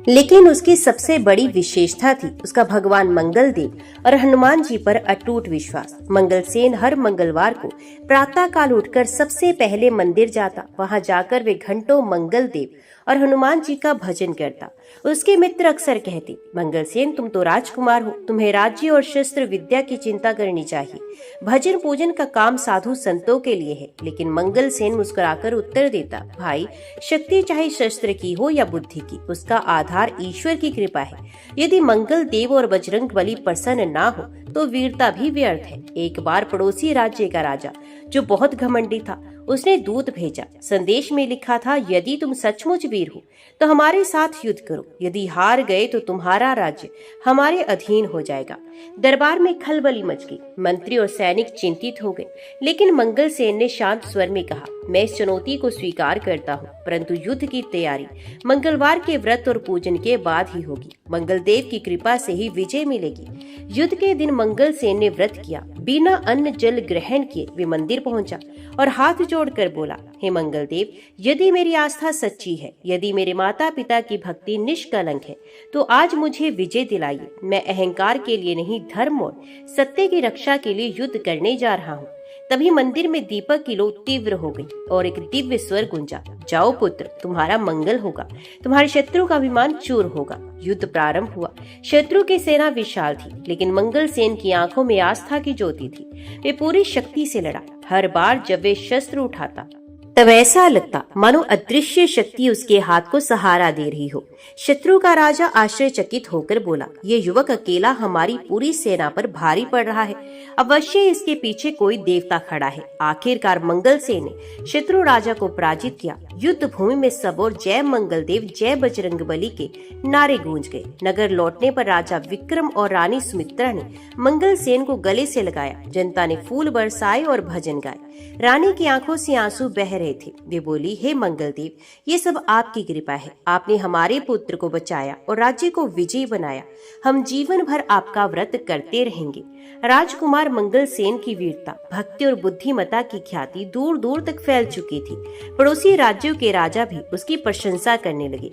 लेकिन उसकी सबसे बड़ी विशेषता थी उसका भगवान मंगल देव और हनुमान जी पर अटूट विश्वास। मंगलसेन हर मंगलवार को प्रातः काल उठकर सबसे पहले मंदिर जाता। वहां जाकर वे घंटों मंगल देव और हनुमान जी का भजन करता। उसके मित्र अक्सर कहते, मंगलसेन तुम तो राजकुमार हो, तुम्हें राज्य और शस्त्र विद्या की चिंता करनी चाहिए। भजन पूजन का काम साधु संतों के लिए है। लेकिन मंगलसेन मुस्कुराकर उत्तर देता, भाई, शक्ति चाहे शस्त्र की हो या बुद्धि की, उसका आधार ईश्वर की कृपा है। यदि मंगल देव और बजरंगबली प्रसन्न ना हो तो वीरता भी व्यर्थ है। एक बार पड़ोसी राज्य का राजा, जो बहुत घमंडी था, उसने दूत भेजा। संदेश में लिखा था, यदि तुम सचमुच वीर हो तो हमारे साथ युद्ध करो, यदि हार गए तो तुम्हारा राज्य हमारे अधीन हो जाएगा। दरबार में खलबली मच गई। मंत्री और सैनिक चिंतित हो गए। लेकिन मंगलसेन ने शांत स्वर में कहा, मैं इस चुनौती को स्वीकार करता हूँ, परंतु युद्ध की तैयारी मंगलवार के व्रत और पूजन के बाद ही होगी। मंगल देव की कृपा से ही विजय मिलेगी। युद्ध के दिन मंगलसेन ने व्रत किया। बिना अन्न जल ग्रहण किए वे मंदिर पहुंचा और हाथ जोड़कर बोला, हे मंगल देव, यदि मेरी आस्था सच्ची है, यदि मेरे माता पिता की भक्ति निष्कलंक है, तो आज मुझे विजय दिलाइए। मैं अहंकार के लिए नहीं, धर्म और सत्य की रक्षा के लिए युद्ध करने जा रहा हूँ। तभी मंदिर में दीपक की लो तीव्र हो गई और एक दिव्य स्वर गूंजा, जाओ पुत्र, तुम्हारा मंगल होगा, तुम्हारे शत्रु का अभिमान चूर होगा। युद्ध प्रारंभ हुआ। शत्रु की सेना विशाल थी, लेकिन मंगलसेन की आंखों में आस्था की ज्योति थी। वे पूरी शक्ति से लड़ा। हर बार जब वे शस्त्र उठाता, तब ऐसा लगता मानो अदृश्य शक्ति उसके हाथ को सहारा दे रही हो। शत्रु का राजा आश्चर्यचकित होकर बोला, ये युवक अकेला हमारी पूरी सेना पर भारी पड़ रहा है। अवश्य इसके पीछे कोई देवता खड़ा है। आखिरकार मंगलसेन ने शत्रु राजा को पराजित किया। युद्ध भूमि में सब और जय मंगल देव, जय बजरंगबली के नारे गूंज गए। नगर लौटने पर राजा विक्रम और रानी सुमित्रा ने मंगलसेन को गले से लगाया। जनता ने फूल बरसाए और भजन गाए। रानी की आंखों से आंसू बह रहे थे। वे बोली, हे मंगल देव, ये सब आपकी कृपा है। आपने हमारे पुत्र को बचाया और राज्य को विजयी बनाया। हम जीवन भर आपका व्रत करते रहेंगे। राजकुमार मंगलसेन की वीरता, भक्ति और बुद्धिमत्ता की ख्याति दूर दूर तक फैल चुकी थी। पड़ोसी राज्यों के राजा भी उसकी प्रशंसा करने लगे।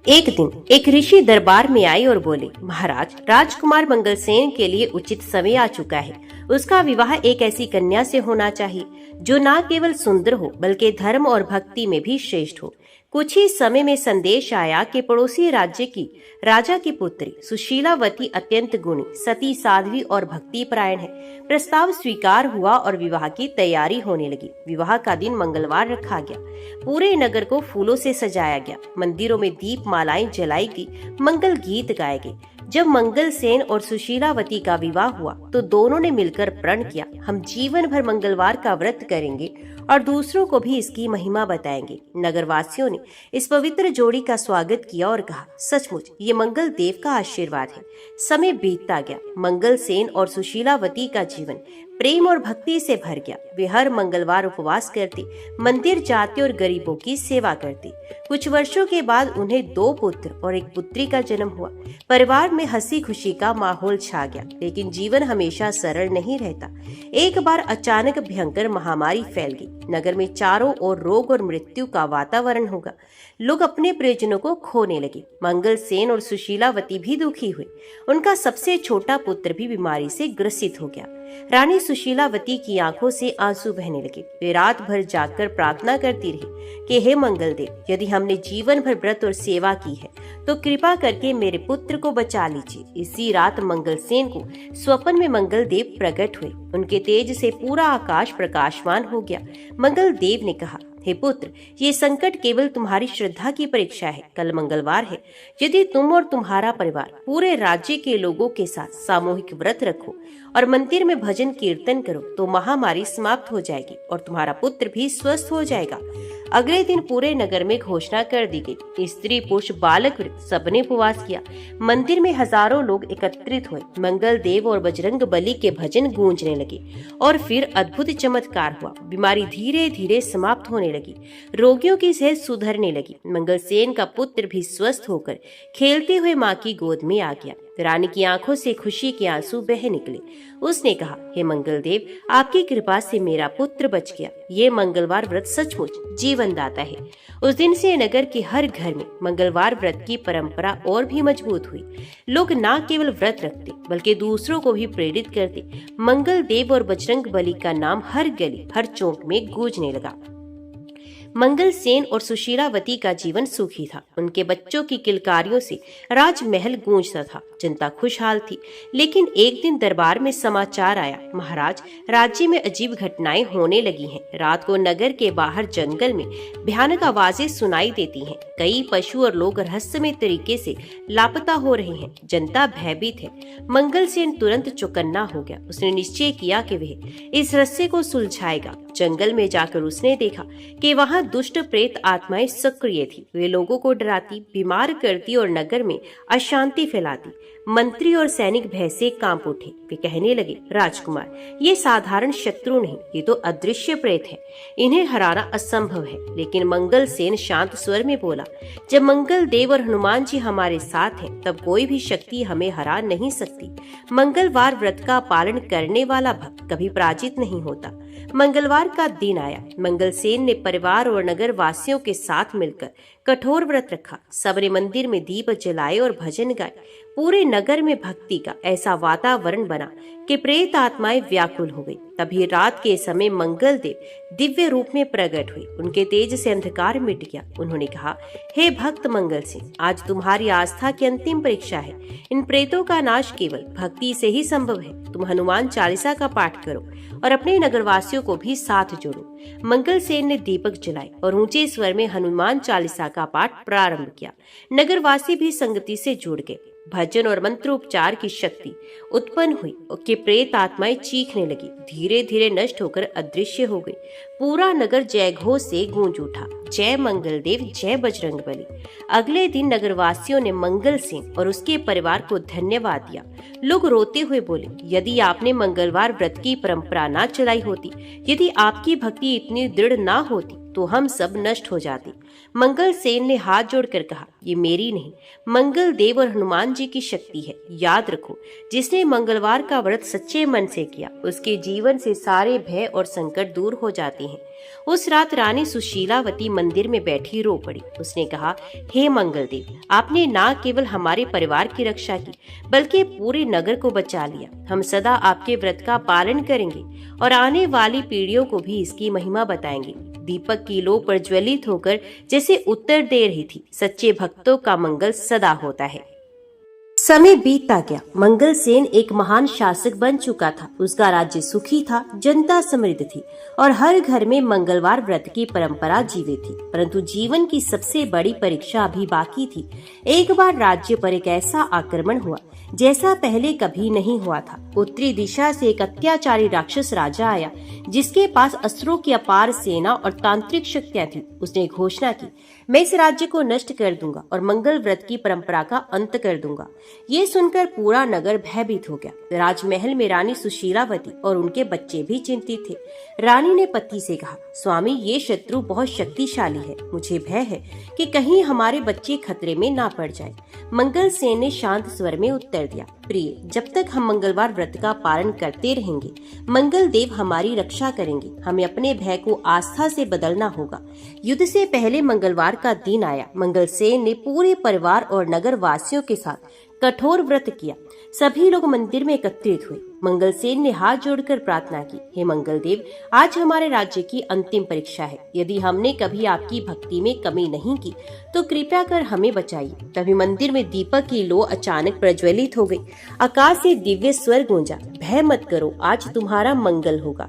एक दिन एक ऋषि दरबार में आए और बोले, महाराज, राजकुमार मंगलसेन के लिए उचित समय आ चुका है। उसका विवाह एक ऐसी कन्या से होना चाहिए जो न केवल सुंदर हो बल्कि धर्म और भक्ति में भी श्रेष्ठ हो। कुछ ही समय में संदेश आया कि पड़ोसी राज्य की राजा की पुत्री सुशीलावती अत्यंत गुणी, सती, साध्वी और भक्ति परायण है। प्रस्ताव स्वीकार हुआ और विवाह की तैयारी होने लगी। विवाह का दिन मंगलवार रखा गया। पूरे नगर को फूलों से सजाया गया। मंदिरों में दीप मालाएं जलाई गई, मंगल गीत गाए गए। जब मंगलसेन और सुशीलावती का विवाह हुआ तो दोनों ने मिलकर प्रण किया, हम जीवन भर मंगलवार का व्रत करेंगे और दूसरों को भी इसकी महिमा बताएंगे। नगरवासियों ने इस पवित्र जोड़ी का स्वागत किया और कहा, सचमुच ये मंगल देव का आशीर्वाद है। समय बीतता गया। मंगलसेन और सुशीलावती का जीवन प्रेम और भक्ति से भर गया। वे हर मंगलवार उपवास करते, मंदिर जाते और गरीबों की सेवा करते। कुछ वर्षों के बाद उन्हें 2 पुत्र और एक पुत्री का जन्म हुआ। परिवार में हंसी खुशी का माहौल छा गया। लेकिन जीवन हमेशा सरल नहीं रहता। एक बार अचानक भयंकर महामारी फैल गई। नगर में चारों ओर रोग और मृत्यु का वातावरण होगा। लोग अपने प्रियजनों को खोने लगे। मंगलसेन और सुशीलावती भी दुखी हुए। उनका सबसे छोटा पुत्र भी बीमारी से ग्रसित हो गया। रानी सुशीलावती की आंखों से आंसू बहने लगे। वे रात भर जागकर प्रार्थना करती रही कि हे मंगल देव, यदि हमने जीवन भर व्रत और सेवा की है तो कृपा करके मेरे पुत्र को बचा लीजिए। इसी रात मंगलसेन को स्वप्न में मंगल देव प्रकट हुए। उनके तेज से पूरा आकाश प्रकाशमान हो गया। मंगल देव ने कहा, हे पुत्र, ये संकट केवल तुम्हारी श्रद्धा की परीक्षा है। कल मंगलवार है। यदि तुम और तुम्हारा परिवार पूरे राज्य के लोगों के साथ सामूहिक व्रत रखो और मंदिर में भजन कीर्तन करो तो महामारी समाप्त हो जाएगी और तुम्हारा पुत्र भी स्वस्थ हो जाएगा। अगले दिन पूरे नगर में घोषणा कर दी गई। स्त्री पुरुष बालक वृद्ध सबने उपवास किया। मंदिर में हजारों लोग एकत्रित हुए। मंगल देव और बजरंग बली के भजन गूंजने लगे और फिर अद्भुत चमत्कार हुआ। बीमारी धीरे धीरे समाप्त होने लगी। रोगियों की सेहत सुधरने लगी। मंगलसेन का पुत्र भी स्वस्थ होकर खेलते हुए माँ की गोद में आ गया। रानी की आंखों से खुशी के आंसू बह निकले। उसने कहा, हे मंगल देव, आपकी कृपा से मेरा पुत्र बच गया। ये मंगलवार व्रत सचमुच जीवन दाता है। उस दिन से नगर के हर घर में मंगलवार व्रत की परंपरा और भी मजबूत हुई। लोग न केवल व्रत रखते बल्कि दूसरों को भी प्रेरित करते। मंगल देव और बजरंग बली का नाम हर गली हर चौक में गूंजने लगा। मंगलसेन और सुशीलावती का जीवन सुखी था। उनके बच्चों की किलकारियों से राजमहल गूंजता था। जनता खुशहाल थी। लेकिन एक दिन दरबार में समाचार आया, महाराज, राज्य में अजीब घटनाएं होने लगी हैं। रात को नगर के बाहर जंगल में भयानक आवाजें सुनाई देती हैं। कई पशु और लोग रहस्यमय तरीके से लापता हो रहे हैं। जनता भयभीत है। मंगलसेन तुरंत चौकन्ना हो गया। उसने निश्चय किया कि वह इस रहस्य को सुलझाएगा। जंगल में जाकर उसने देखा कि वहां दुष्ट प्रेत आत्माएं सक्रिय थी। वे लोगों को डराती, बीमार करती और नगर में अशांति फैलाती। मंत्री और सैनिक भय से कांप उठे। वे कहने लगे, राजकुमार, ये साधारण शत्रु नहीं, ये तो अदृश्य प्रेत है। इन्हें हराना असंभव है। लेकिन मंगलसेन शांत स्वर में बोला, जब मंगल देव और हनुमान जी हमारे साथ हैं, तब कोई भी शक्ति हमें हरा नहीं सकती। मंगलवार व्रत का पालन करने वाला भक्त कभी पराजित नहीं होता। मंगलवार का दिन आया। मंगलसेन ने परिवार और नगर वासियों के साथ मिलकर कठोर व्रत रखा। सबने मंदिर में दीप जलाए और भजन गाए। पूरे नगर में भक्ति का ऐसा वातावरण बना कि प्रेत आत्माएं व्याकुल हो गई। तभी रात के समय मंगल देव दिव्य रूप में प्रकट हुए। उनके तेज से अंधकार मिट गया। उन्होंने कहा, हे भक्त मंगल सिंह, आज तुम्हारी आस्था की अंतिम परीक्षा है। इन प्रेतों का नाश केवल भक्ति से ही संभव है। तुम हनुमान चालीसा का पाठ करो और अपने नगरवासियों को भी साथ जोड़ो। मंगलसेन ने दीपक जलाए और ऊंचे स्वर में हनुमान चालीसा का पाठ प्रारंभ किया। नगरवासी भी संगति से जुड़ गए। भजन और मंत्रोपचार की शक्ति उत्पन्न हुई कि प्रेत आत्माएं चीखने लगी। धीरे धीरे नष्ट होकर अदृश्य हो गई। पूरा नगर जय घोष से गूंज उठा, जय मंगल देव, जय बजरंग बली। अगले दिन नगरवासियों ने मंगल सिंह और उसके परिवार को धन्यवाद दिया। लोग रोते हुए बोले, यदि आपने मंगलवार व्रत की परंपरा न चलाई होती, यदि आपकी भक्ति इतनी दृढ़ न होती, तो हम सब नष्ट हो जाते। मंगलसेन ने हाथ जोड़कर कहा, ये मेरी नहीं, मंगल देव और हनुमान जी की शक्ति है। याद रखो, जिसने मंगलवार का व्रत सच्चे मन से किया, उसके जीवन से सारे भय और संकट दूर हो जाते हैं। उस रात रानी सुशीलावती मंदिर में बैठी रो पड़ी। उसने कहा, हे मंगल देव, आपने न केवल हमारे परिवार की रक्षा की, बल्कि पूरे नगर को बचा लिया। हम सदा आपके व्रत का पालन करेंगे और आने वाली पीढ़ियों को भी इसकी महिमा बताएंगे। दीपक की लो प्रज्वलित होकर जैसे उत्तर दे रही थी, सच्चे भक्तों का मंगल सदा होता है। समय बीतता गया। मंगलसेन एक महान शासक बन चुका था। उसका राज्य सुखी था, जनता समृद्ध थी और हर घर में मंगलवार व्रत की परंपरा जीवित थी। परंतु जीवन की सबसे बड़ी परीक्षा अभी बाकी थी। एक बार राज्य पर एक ऐसा आक्रमण हुआ जैसा पहले कभी नहीं हुआ था। उत्तरी दिशा से एक अत्याचारी राक्षस राजा आया, जिसके पास अस्त्रों की अपार सेना और तांत्रिक शक्तियां थी। उसने घोषणा की, मैं इस राज्य को नष्ट कर दूंगा और मंगल व्रत की परंपरा का अंत कर दूंगा। ये सुनकर पूरा नगर भयभीत हो गया। राजमहल में रानी सुशीलावती और उनके बच्चे भी चिंतित थे। रानी ने पति से कहा, स्वामी, ये शत्रु बहुत शक्तिशाली है। मुझे भय है कि कहीं हमारे बच्चे खतरे में ना पड़ जाए। मंगलसेन ने शांत स्वर में उत्तर दिया, प्रिय, जब तक हम मंगलवार व्रत का पालन करते रहेंगे, मंगल देव हमारी रक्षा करेंगे। हमें अपने भय को आस्था से बदलना होगा। युद्ध से पहले मंगलवार का दिन आया। मंगलसेन ने पूरे परिवार और नगर वासियों के साथ कठोर व्रत किया। सभी लोग मंदिर में एकत्रित हुए। मंगलसेन ने हाथ जोड़कर प्रार्थना की, हे मंगल देव, आज हमारे राज्य की अंतिम परीक्षा है। यदि हमने कभी आपकी भक्ति में कमी नहीं की तो कृपया कर हमें बचाइए। तभी मंदिर में दीपक की लौ अचानक प्रज्वलित हो गई। आकाश से दिव्य स्वर गूंजा, भय मत करो, आज तुम्हारा मंगल होगा।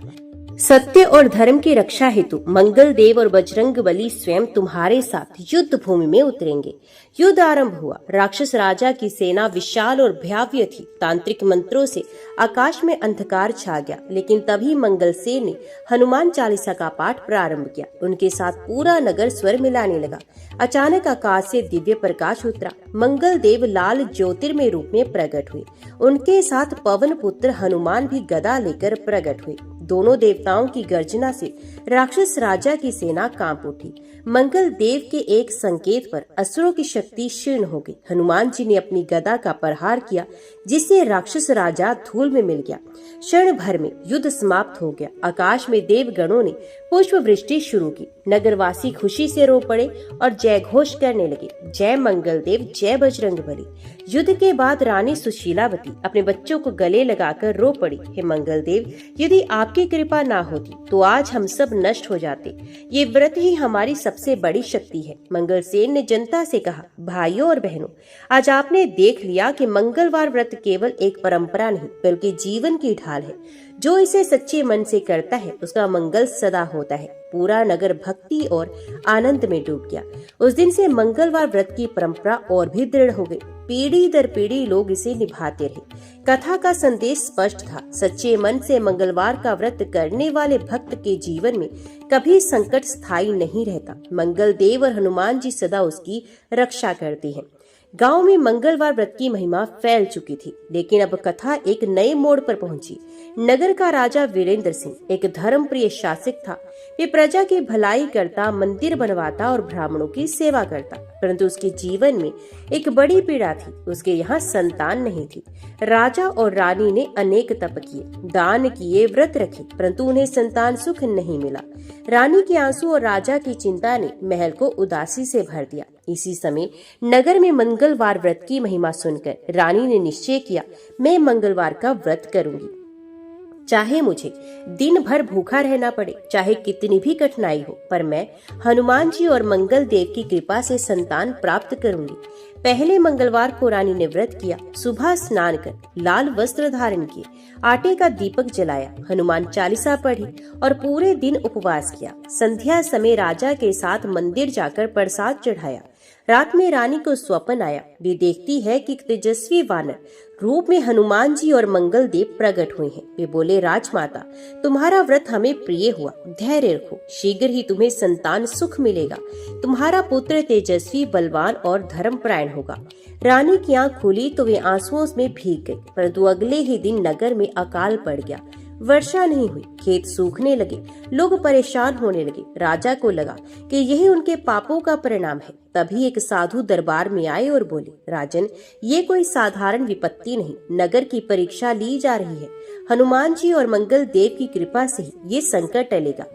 सत्य और धर्म की रक्षा हेतु मंगल देव और बजरंग बली स्वयं तुम्हारे साथ युद्ध भूमि में उतरेंगे। युद्ध आरंभ हुआ। राक्षस राजा की सेना विशाल और भयाव्य थी। तांत्रिक मंत्रों से आकाश में अंधकार छा गया, लेकिन तभी मंगलसेन ने हनुमान चालीसा का पाठ प्रारंभ किया। उनके साथ पूरा नगर स्वर मिलाने लगा। अचानक आकाश से दिव्य प्रकाश उतरा। मंगल देव लाल ज्योतिर्मय रूप में प्रकट हुए। उनके साथ पवन पुत्र हनुमान भी गदा लेकर प्रकट हुए। दोनों देवताओं की गर्जना से राक्षस राजा की सेना कांप उठी। मंगल देव के एक संकेत पर असुरों की शक्ति क्षीण हो गई। हनुमान जी ने अपनी गदा का प्रहार किया, जिससे राक्षस राजा धूल में मिल गया। क्षण भर में युद्ध समाप्त हो गया। आकाश में देवगणों ने पुष्प वृष्टि शुरू की। नगरवासी खुशी से रो पड़े और जय घोष करने लगे, जय मंगल देव, जय बजरंग बली। युद्ध के बाद रानी सुशीलावती अपने बच्चों को गले लगाकर रो पड़ी, हे मंगल देव, यदि आपकी कृपा ना होती तो आज हम सब नष्ट हो जाते। ये व्रत ही हमारी सबसे बड़ी शक्ति है। मंगलसेन ने जनता से कहा, भाइयों और बहनों, आज आपने देख लिया कि मंगलवार व्रत केवल एक परंपरा नहीं बल्कि जीवन की ढाल है। जो इसे सच्चे मन से करता है उसका मंगल सदा होता है। पूरा नगर भक्ति और आनंद में डूब गया। उस दिन से मंगलवार व्रत की परंपरा और भी दृढ़ हो गई। पीढ़ी दर पीढ़ी लोग इसे निभाते रहे। कथा का संदेश स्पष्ट था, सच्चे मन से मंगलवार का व्रत करने वाले भक्त के जीवन में कभी संकट स्थायी नहीं रहता। मंगल देव और हनुमान जी सदा उसकी रक्षा करते हैं। गांव में मंगलवार व्रत की महिमा फैल चुकी थी, लेकिन अब कथा एक नए मोड़ पर पहुंची। नगर का राजा वीरेंद्र सिंह एक धर्मप्रिय शासक था। वे प्रजा की भलाई करता, मंदिर बनवाता और ब्राह्मणों की सेवा करता, परंतु उसके जीवन में एक बड़ी पीड़ा थी। उसके यहाँ संतान नहीं थी। राजा और रानी ने अनेक तप किए, दान किए, व्रत रखे, परंतु उन्हें संतान सुख नहीं मिला। रानी के आंसू और राजा की चिंता ने महल को उदासी से भर दिया। इसी समय नगर में मंगलवार व्रत की महिमा सुनकर रानी ने निश्चय किया, मैं मंगलवार का व्रत करूंगी, चाहे मुझे दिन भर भूखा रहना पड़े, चाहे कितनी भी कठिनाई हो, पर मैं हनुमान जी और मंगल देव की कृपा से संतान प्राप्त करूंगी। पहले मंगलवार को रानी ने व्रत किया। सुबह स्नान कर लाल वस्त्र धारण किए, आटे का दीपक जलाया, हनुमान चालीसा पढ़ी और पूरे दिन उपवास किया। संध्या समय राजा के साथ मंदिर जाकर प्रसाद चढ़ाया। रात में रानी को स्वप्न आया। वे देखती है कि तेजस्वी वानर रूप में हनुमान जी और मंगल देव प्रकट हुए हैं। वे बोले, राजमाता, तुम्हारा व्रत हमें प्रिय हुआ, धैर्य रखो, शीघ्र ही तुम्हें संतान सुख मिलेगा। तुम्हारा पुत्र तेजस्वी, बलवान और धर्मपरायण होगा। रानी की आंख खुली तो वे आंसुओं में भीग गई, परंतु अगले ही दिन नगर में अकाल पड़ गया। वर्षा नहीं हुई, खेत सूखने लगे, लोग परेशान होने लगे। राजा को लगा कि यही उनके पापों का परिणाम है। तभी एक साधु दरबार में आए और बोले, राजन, ये कोई साधारण विपत्ति नहीं, नगर की परीक्षा ली जा रही है। हनुमान जी और मंगल देव की कृपा से ही ये संकट टलेगा।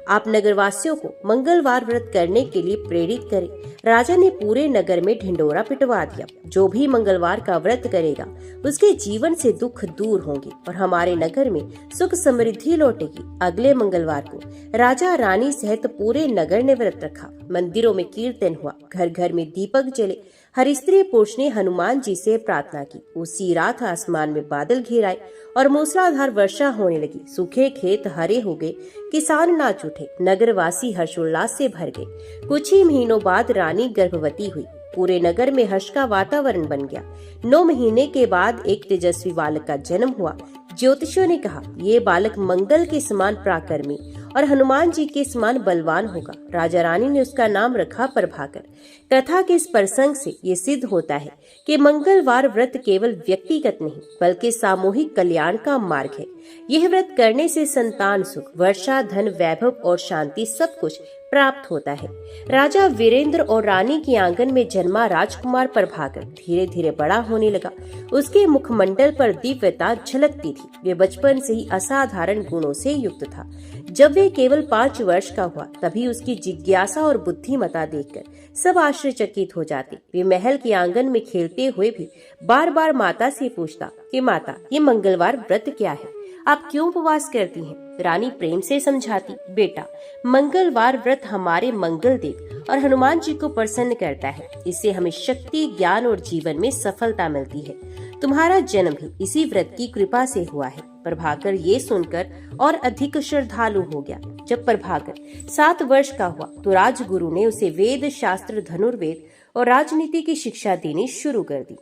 आप नगरवासियों को मंगलवार व्रत करने के लिए प्रेरित करें। राजा ने पूरे नगर में ढिंडोरा पिटवा दिया। जो भी मंगलवार का व्रत करेगा उसके जीवन से दुख दूर होंगे और हमारे नगर में सुख समृद्धि लौटेगी। अगले मंगलवार को राजा रानी सहित पूरे नगर ने व्रत रखा। मंदिरों में कीर्तन हुआ, घर घर में दीपक जले। हर स्त्री पुरुष ने हनुमान जी से प्रार्थना की। उसी रात आसमान में बादल घिर आए और मूसलाधार वर्षा होने लगी। सूखे खेत हरे हो गए, किसान नाच उठे, नगरवासी हर्षोल्लास से भर गए। कुछ ही महीनों बाद रानी गर्भवती हुई। पूरे नगर में हर्ष का वातावरण बन गया। 9 महीने के बाद एक तेजस्वी बालक का जन्म हुआ। ज्योतिषियों ने कहा, ये बालक मंगल के समान पराक्रमी और हनुमान जी के समान बलवान होगा। राजा रानी ने उसका नाम रखा प्रभाकर। कथा के इस प्रसंग से ये सिद्ध होता है कि मंगलवार व्रत केवल व्यक्तिगत नहीं बल्कि सामूहिक कल्याण का मार्ग है। यह व्रत करने से संतान सुख, वर्षा, धन, वैभव और शांति सब कुछ प्राप्त होता है। राजा वीरेंद्र और रानी के आंगन में जन्मा राजकुमार प्रभाकर धीरे धीरे बड़ा होने लगा। उसके मुखमंडल पर दिव्यता झलकती थी। वे बचपन से ही असाधारण गुणों से युक्त था। जब वे केवल 5 वर्ष का हुआ तभी उसकी जिज्ञासा और बुद्धिमत्ता देखकर सब आश्चर्यचकित हो जाते। वे महल के आंगन में खेलते हुए भी बार बार माता से पूछता कि माता, ये मंगलवार व्रत क्या है, आप क्यों उपवास करती हैं? रानी प्रेम से समझाती, बेटा, मंगलवार व्रत हमारे मंगल देव और हनुमान जी को प्रसन्न करता है। इससे हमें शक्ति, ज्ञान और जीवन में सफलता मिलती है। तुम्हारा जन्म भी इसी व्रत की कृपा से हुआ है। प्रभाकर ये सुनकर और अधिक श्रद्धालु हो गया। जब प्रभाकर 7 वर्ष का हुआ तो राजगुरु ने उसे वेद शास्त्र, धनुर्वेद और राजनीति की शिक्षा देनी शुरू कर दी।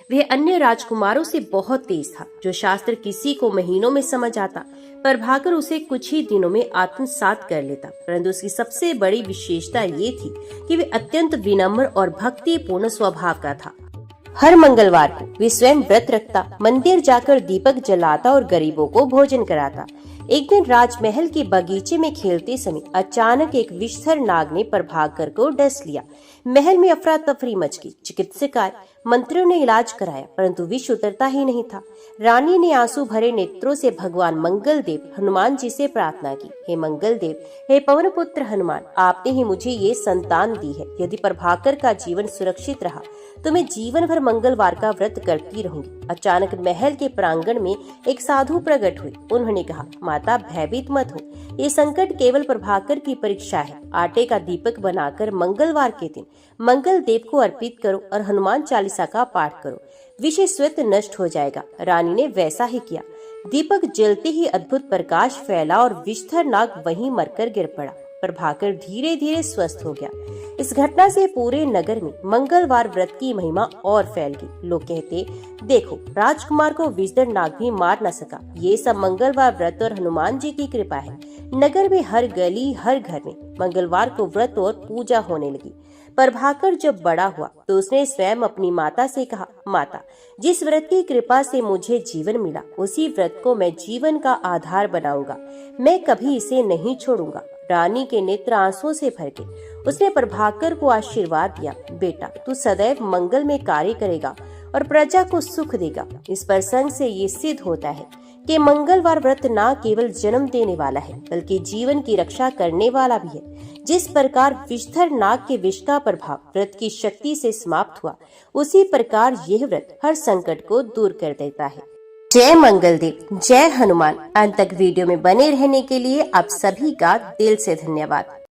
वह अन्य राजकुमारों से बहुत तेज था। जो शास्त्र किसी को महीनों में समझ आता, प्रभाकर उसे कुछ ही दिनों में आत्मसात कर लेता। परंतु उसकी सबसे बड़ी विशेषता ये थी कि वह अत्यंत विनम्र और भक्तिपूर्ण स्वभाव का था। हर मंगलवार को वे स्वयं व्रत रखता, मंदिर जाकर दीपक जलाता और गरीबों को भोजन कराता। एक दिन राजमहल के बगीचे में खेलते समय अचानक एक विषधर नाग ने प्रभाकर को डस लिया। महल में अफरा तफरी मच गई। चिकित्सक आए, मंत्रियों ने इलाज कराया, परंतु विष उतरता ही नहीं था। रानी ने आंसू भरे नेत्रों से भगवान मंगल देव हनुमान जी से प्रार्थना की, हे मंगल देव, हे पवन पुत्र हनुमान, आपने ही मुझे ये संतान दी है। यदि प्रभाकर का जीवन सुरक्षित रहा तो मैं जीवन भर मंगलवार का व्रत करती रहूंगी। अचानक महल के प्रांगण में एक साधु प्रकट हुए। उन्होंने कहा, माता, भयभीत मत हो, ये संकट केवल प्रभाकर की परीक्षा है। आटे का दीपक बनाकर मंगलवार के दिन मंगल देव को अर्पित करो और हनुमान चालीसा का पाठ करो, विष स्वतः नष्ट हो जाएगा। रानी ने वैसा ही किया। दीपक जलते ही अद्भुत प्रकाश फैला और विषधर नाग वहीं मरकर गिर पड़ा। प्रभाकर धीरे धीरे स्वस्थ हो गया। इस घटना से पूरे नगर में मंगलवार व्रत की महिमा और फैल गई। लोग कहते, देखो, राजकुमार को विषधर नाग भी मार न सका। ये सब मंगलवार व्रत और हनुमान जी की कृपा है। नगर में हर गली, हर घर में मंगलवार को व्रत और पूजा होने लगी। प्रभाकर जब बड़ा हुआ तो उसने स्वयं अपनी माता से कहा, माता, जिस व्रत की कृपा से मुझे जीवन मिला, उसी व्रत को मैं जीवन का आधार बनाऊंगा। मैं कभी इसे नहीं छोड़ूंगा। रानी के नेत्र आंसुओं से भर गए। उसने प्रभाकर को आशीर्वाद दिया, बेटा, तू सदैव मंगल में कार्य करेगा और प्रजा को सुख देगा। इस प्रसंग से ये सिद्ध होता है कि मंगलवार व्रत न केवल जन्म देने वाला है, बल्कि जीवन की रक्षा करने वाला भी है। जिस प्रकार विषधर नाग के विष का प्रभाव व्रत की शक्ति से समाप्त हुआ, उसी प्रकार यह व्रत हर संकट को दूर कर देता है। जय मंगल देव, जय हनुमान। अंत तक वीडियो में बने रहने के लिए आप सभी का दिल से धन्यवाद।